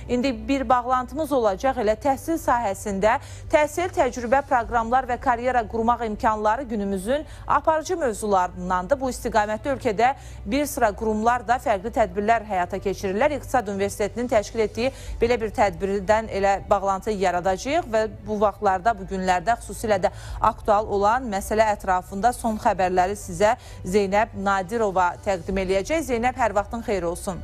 İndi bir bağlantımız olacaq elə təhsil sahəsində təhsil, təcrübə, proqramlar və karyera qurmaq imkanları günümüzün aparıcı mövzularındandır. Bu istiqamətdə ölkədə bir sıra qurumlar da fərqli tədbirlər həyata keçirirlər. İqtisad Universitetinin təşkil etdiyi belə bir tədbirdən elə bağlantı yaradacağıq və bu vaxtlarda, bu günlərdə xüsusilə də aktual olan məsələ ətrafında son xəbərləri sizə Zeynəb Nadirova təqdim eləyəcək. Zeynəb, hər vaxtın xeyir olsun.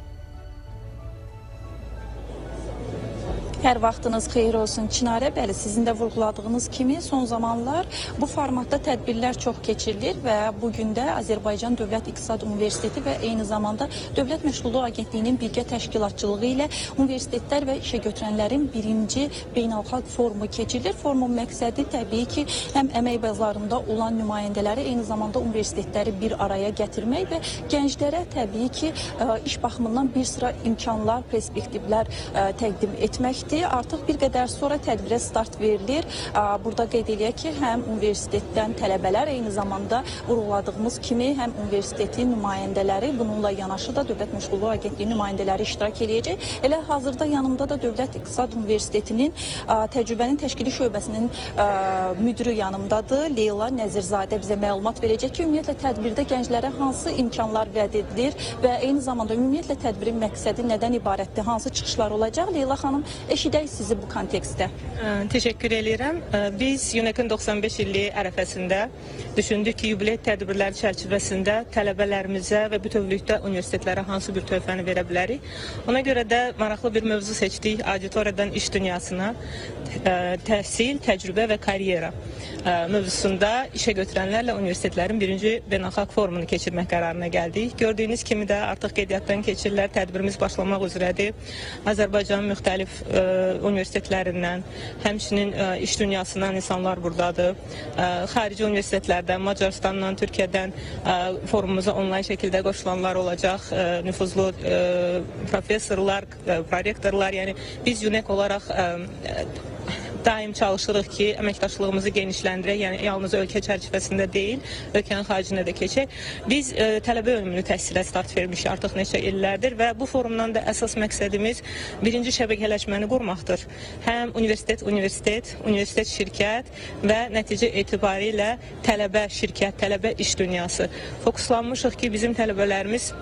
Hər vaxtınız xeyir olsun Çinarə. Bəli, sizin də vurğuladığınız kimi son zamanlar bu formatda tədbirlər çox keçirilir və bugün də Azərbaycan Dövlət İqtisad Universiteti və eyni zamanda Dövlət Məşğulluq Agentliyinin birgə təşkilatçılığı ilə universitetlər və işə götürənlərin birinci beynəlxalq forumu keçirilir. Forumun məqsədi təbii ki, həm əmək bazarında olan nümayəndələri, eyni zamanda universitetləri bir araya gətirmək və gənclərə təbii ki, iş baxımından bir sıra imkanlar, perspektivlər təqdim etməkdir. Artıq bir qədər sonra tədbirə start verilir. Burada qeyd eləyək ki, həm universitetdən tələbələr, eyni zamanda vurğuladığımız kimi həm universitetin nümayəndələri, bununla yanaşı da Dövlət Məşğulluq Agentliyi nümayəndələri iştirak eləyəcək. Elə hazırda yanımda da Dövlət İqtisad Universitetinin təcrübənin təşkili şöbəsinin müdürü yanımdadır. Leyla Nəzirzadə bizə məlumat verəcək ki, ümumiyyətlə tədbirdə gənclərə hansı imkanlar vəd edilir və eyni zamanda ümumiyyətlə tədbirin məqsədi nədən ibarətdir, hansı çıxışlar olacaq? Leyla xanım, eşidək sizi bu kontekstdə. Teşekkür edirəm. Biz UNEC-in 95 illiyi ərəfəsində düşündük ki, yubiley tədbirləri çərçivəsində tələbələrimizə və bütövlükdə universitetlərə hansı bir töhfəni verə bilərik. Ona görə də maraqlı bir mövzu seçdik. Auditoriyadan iş dünyasına təhsil, təcrübə və karyera mövzusunda işə götürənlərlə universitetlərin birinci beynəlxalq forumunu keçirmək qərarına gəldik. Gördüyünüz kimi də artıq qeydiyyatdan keçirlər, tədbirimiz başlamaq üzrədir. Azərbaycanın müxtəlif universitetlərindən, həmçinin iş dünyasından insanlar buradadır. Xarici universitetlərdən, Macarıstandan, Türkiyədən forumumuza onlayn şəkildə qoşulanlar olacaq. Nüfuzlu professorlar, prorektorlar, yəni biz UNEC olaraq daim çalışırıq ki, əməkdaşlığımızı genişləndirək, yəni yalnız ölkə çərçivəsində deyil, ölkənin xaricində də keçək. Biz tələbə önümlü təhsilə start vermişik artıq neçə illərdir və bu forumdan da əsas məqsədimiz birinci şəbəkələşməni qurmaqdır. Həm universitet şirkət və nəticə etibarilə tələbə şirkət, tələbə iş dünyası. Fokuslanmışıq ki, bizim tələbələrimiz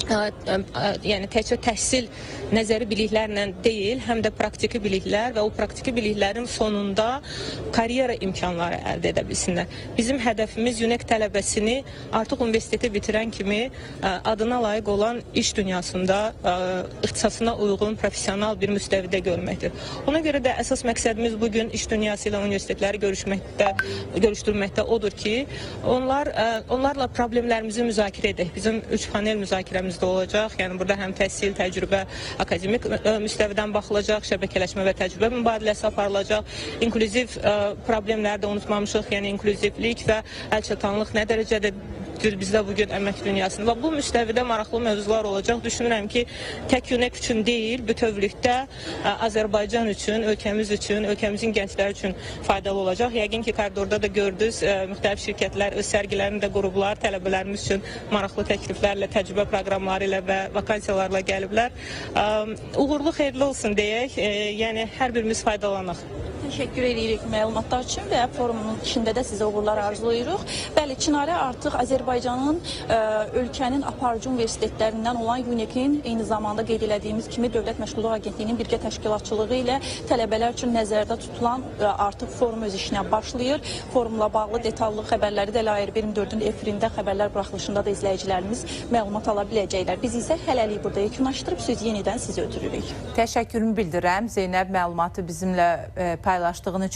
yəni təkcə təhsil nəzəri biliklərlə deyil, həm də praktiki biliklər və o praktiki biliklərin sonunda karyera imkanları əldə edə bilsinlər. Bizim hədəfimiz UNEC tələbəsini artıq universiteti bitirən kimi adına layiq olan iş dünyasında ixtisasına uyğun professional bir müstəvidə görməkdir. Ona görə də əsas məqsədimiz bugün iş dünyası ilə universitetləri görüşdürməkdə odur ki, onlarla problemlərimizi müzakirə edək. Bizim 3 panel müzakirəmiz olacaq. Yəni burada həm təhsil, təcrübə, akademik müstəvidən baxılacaq, şəbəkələşmə və təcrübə mübadiləsi aparılacaq. İnklüziv problemləri də unutmamışıq. Yəni inklüzivlik və əlçatanlıq nə dərəcədə bizdə bugün əmək dünyasında. Və bu müstəvidə maraqlı mövzular olacaq. Düşünürəm ki, tək UNEC üçün deyil, bütövlükdə Azərbaycan üçün, ölkəmiz üçün, ölkəmizin gəncləri üçün faydalı olacaq. Yəqin ki, koridorda da gördünüz, müxtəlif şirkətlər öz sərgilərini də qurublar, tələbələrimiz üçün maraqlı təkliflərlə, təcrübə proqramları ilə və vakansiyalarla gəliblər. Uğurlu, xeyirli olsun deyək, yəni hər birimiz faydalanaq. Təşəkkür edirik məlumatlar üçün və forumun içində də sizə uğurlar arzulayırıq. Bəli, Çinarə artıq Azərbaycanın ölkənin aparıcı universitetlərindən olan UNEC-in eyni zamanda qeyd elədiyimiz kimi Dövlət Məşğulluq Agentliyinin birgə təşkilatçılığı ilə tələbələr üçün nəzərdə tutulan artıq forum öz işinə başlayır. Forumla bağlı detallı xəbərləri də Layər 24-ün efirində xəbərlər buraxılışında da izləyicilərimiz məlumat ala biləcəklər. Biz isə hələlik burada yekunlaşdırıb sözü yenidən sizə ötürürük. Təşəkkürümü bildirəm Zeynəb məlumatı bizimlə paylaşdığın üçün.